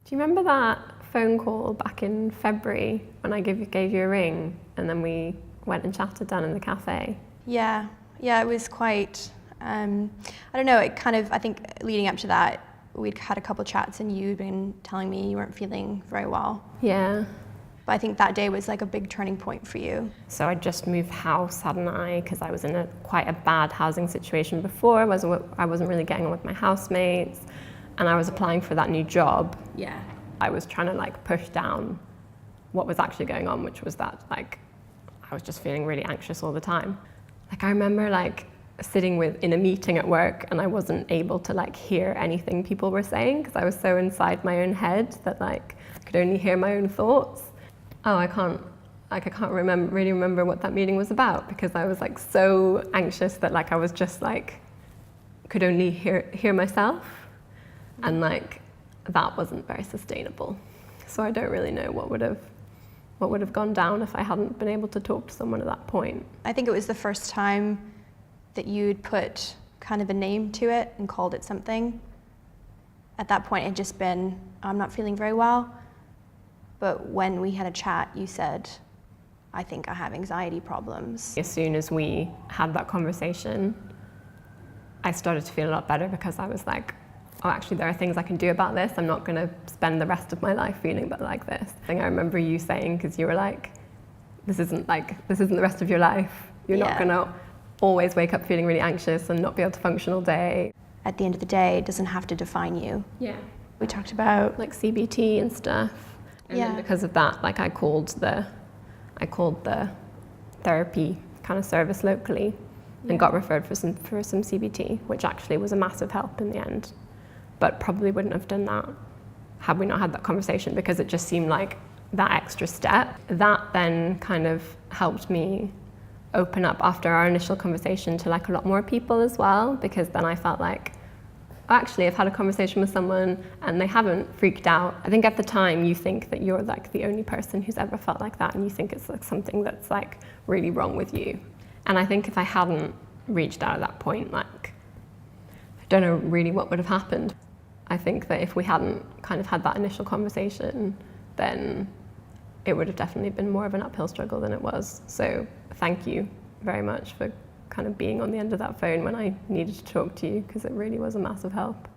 Do you remember that phone call back in February when I gave you a ring and then we went and chatted down in the cafe? Yeah, it was quite, I don't know, I think leading up to that, we'd had a couple chats and you'd been telling me you weren't feeling very well. Yeah. But I think that day was like a big turning point for you. So I'd just moved house, hadn't I? Because I was in quite a bad housing situation before. I wasn't really getting on with my housemates, and I was applying for that new job. Yeah. I was trying to like push down what was actually going on, which was that like I was just feeling really anxious all the time. Like I remember like sitting in a meeting at work and I wasn't able to like hear anything people were saying because I was so inside my own head that like I could only hear my own thoughts. Oh, I can't really remember what that meeting was about because I was like so anxious that like I was just like could only hear myself, and like that wasn't very sustainable. So I don't really know what would have gone down if I hadn't been able to talk to someone at that point. I think it was the first time that you'd put kind of a name to it and called it something. At that point, it had just been, I'm not feeling very well. But when we had a chat, you said, I think I have anxiety problems. As soon as we had that conversation, I started to feel a lot better because I was like, oh, actually there are things I can do about this. I'm not going to spend the rest of my life feeling like this. I think I remember you saying, because you were like, this isn't the rest of your life. You're not going to always wake up feeling really anxious and not be able to function all day. At the end of the day, it doesn't have to define you. Yeah. We talked about like CBT and stuff. And then because of that, like I called the therapy kind of service locally and got referred for some CBT, which actually was a massive help in the end. But probably wouldn't have done that had we not had that conversation, because it just seemed like that extra step. That then kind of helped me open up after our initial conversation to like a lot more people as well, because then I felt like, actually I've had a conversation with someone and they haven't freaked out. I think at the time you think that you're like the only person who's ever felt like that, and you think it's like something that's like really wrong with you. And I think if I hadn't reached out at that point, like I don't know really what would have happened. I think that if we hadn't kind of had that initial conversation, then it would have definitely been more of an uphill struggle than it was. So thank you very much for kind of being on the end of that phone when I needed to talk to you, because it really was a massive help.